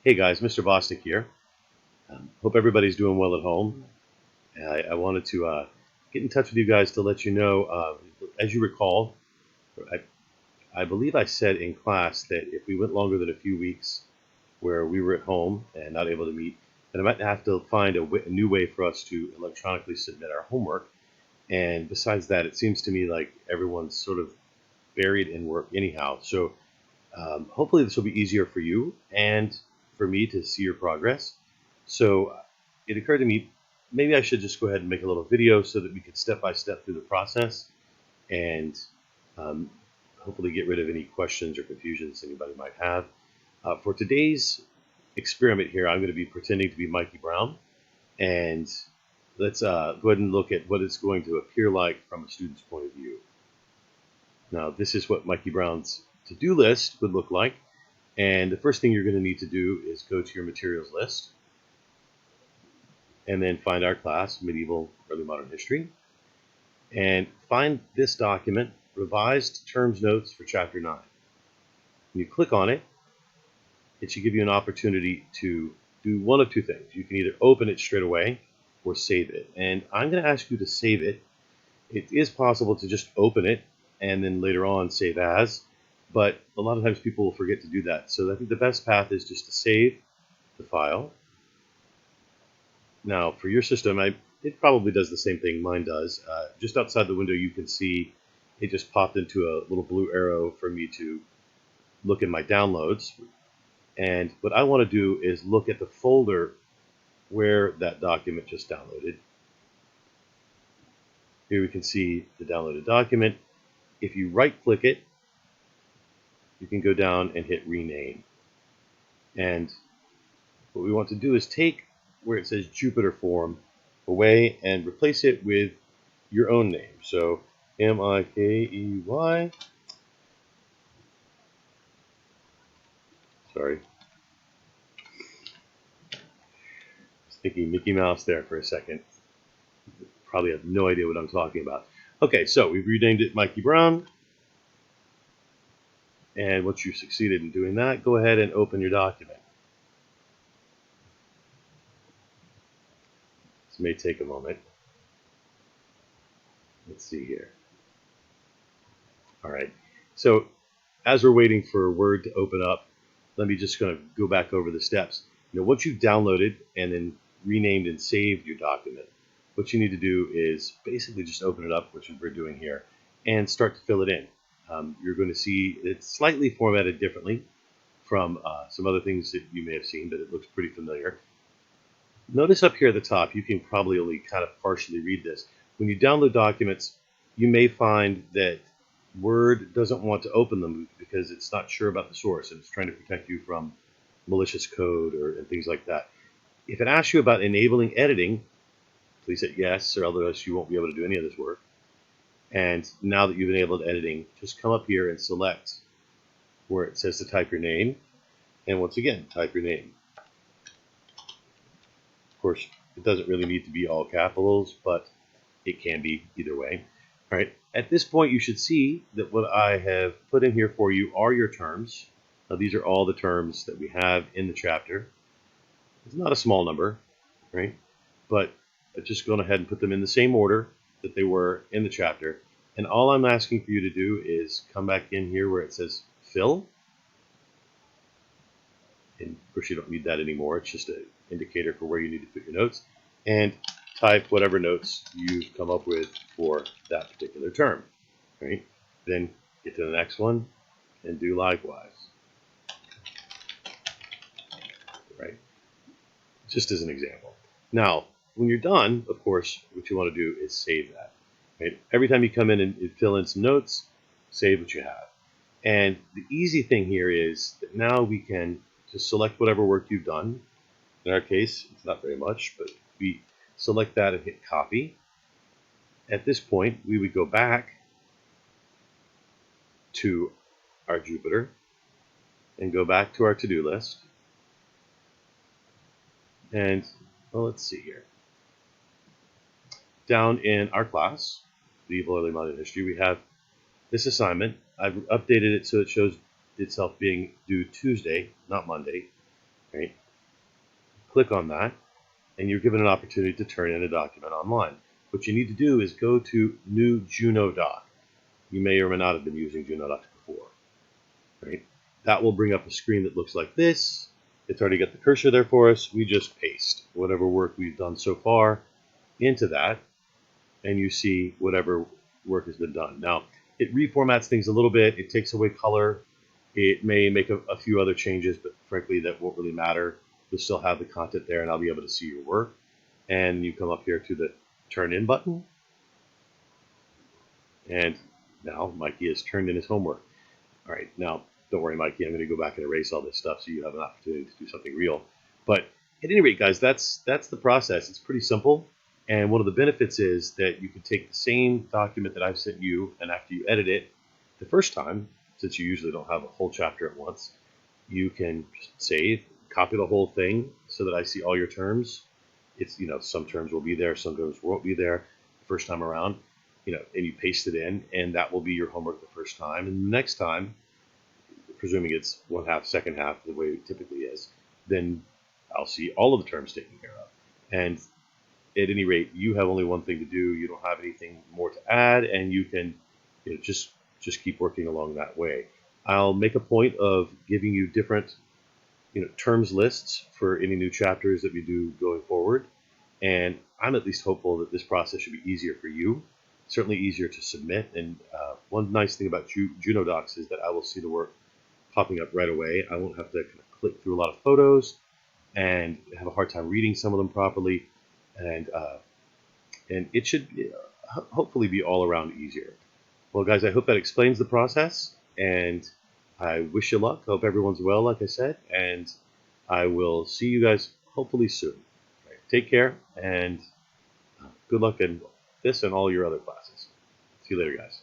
Hey guys, Mr. Bostic here. Hope everybody's doing well at home. I wanted to get in touch with you guys to let you know, as you recall, I, I believe I said in class that if we went longer than a few weeks where we were at home and not able to meet, then I might have to find a new way for us to electronically submit our homework. And besides that, it seems to me like everyone's sort of buried in work anyhow. So hopefully this will be easier for you and for me to see your progress. So it occurred to me, maybe I should just go ahead and make a little video so that we could step by step through the process and um, hopefully get rid of any questions or confusions anybody might have. For today's experiment here, I'm going to be pretending to be Mikey Brown, and let's go ahead and look at what it's going to appear like from a student's point of view. Now, this is what Mikey Brown's to-do list would look like. And the first thing you're going to need to do is go to your materials list and then find our class, Medieval Early Modern History, and find this document, Revised Terms Notes for Chapter 9. When you click on it, it should give you an opportunity to do one of two things. You can either open it straight away or save it. And I'm going to ask you to save it. It is possible to just open it and then later on save as, but a lot of times people will forget to do that. So I think the best path is just to save the file. Now, for your system, it probably does the same thing mine does. Just outside the window, you can see it just popped into a little blue arrow for me to look in my downloads. And what I want to do is look at the folder where that document just downloaded. Here we can see the downloaded document. If you right-click it, you can go down and hit Rename. And what we want to do is take where it says Jupyter Form away and replace it with your own name. So Mikey. Sorry. I was thinking Mickey Mouse there for a second. Probably have no idea what I'm talking about. Okay, so we've renamed it Mikey Brown. And once you've succeeded in doing that, go ahead and open your document. This may take a moment. Let's see here. All right. So as we're waiting for Word to open up, let me just kind of go back over the steps. Once you've downloaded and then renamed and saved your document, what you need to do is basically just open it up, which is what we're doing here, and start to fill it in. You're going to see it's slightly formatted differently from some other things that you may have seen, but it looks pretty familiar. Notice up here at the top, you can probably only kind of partially read this. When you download documents, you may find that Word doesn't want to open them because it's not sure about the source and it's trying to protect you from malicious code and things like that. If it asks you about enabling editing, please hit yes, or otherwise you won't be able to do any of this work. And now that you've enabled editing, just come up here and select where it says to type your name. And once again, type your name. Of course, it doesn't really need to be all capitals, but it can be either way. All right, at this point, you should see that what I have put in here for you are your terms. Now, these are all the terms that we have in the chapter. It's not a small number, right? But I've just gone ahead and put them in the same order that they were in the chapter. And all I'm asking for you to do is come back in here where it says fill. And of course, you don't need that anymore. It's just an indicator for where you need to put your notes. And type whatever notes you've come up with for that particular term. Right? Then get to the next one and do likewise. Right? Just as an example. Now, when you're done, of course, what you want to do is save that. Right? Every time you come in and fill in some notes, save what you have. And the easy thing here is that now we can just select whatever work you've done. In our case, it's not very much, but we select that and hit copy. At this point, we would go back to our Jupyter and go back to our to-do list. And, well, let's see here. Down in our class, Medieval Early Modern History, we have this assignment. I've updated it so it shows itself being due Tuesday, not Monday. right? Click on that, and you're given an opportunity to turn in a document online. What you need to do is go to New Juno Doc. You may or may not have been using Juno Docs before, right? That will bring up a screen that looks like this. It's already got the cursor there for us. We just paste whatever work we've done so far into that, and you see whatever work has been done. Now, it reformats things a little bit. It takes away color. It may make a few other changes, but frankly, that won't really matter. You'll still have the content there, and I'll be able to see your work. And you come up here to the Turn In button, and now Mikey has turned in his homework. All right, now don't worry, Mikey. I'm going to go back and erase all this stuff so you have an opportunity to do something real. But at any rate, guys, that's the process. It's pretty simple, and one of the benefits is that you can take the same document that I've sent you, and after you edit it the first time, since you usually don't have a whole chapter at once, you can save, copy the whole thing so that I see all your terms. It's, some terms will be there, some terms won't be there the first time around, and you paste it in, and that will be your homework the first time. And the next time, presuming it's one half, second half, the way it typically is, then I'll see all of the terms taken care of. And at any rate, you have only one thing to do. You don't have anything more to add, and you can just keep working along that way. I'll make a point of giving you different terms lists for any new chapters that we do going forward. And I'm at least hopeful that this process should be easier for you, certainly easier to submit. And one nice thing about Juno Docs is that I will see the work popping up right away. I won't have to kind of click through a lot of photos and have a hard time reading some of them properly. And it should hopefully be all around easier. Well, guys, I hope that explains the process, and I wish you luck. I hope everyone's well, like I said, and I will see you guys hopefully soon. Right, take care, and good luck in this and all your other classes. See you later, guys.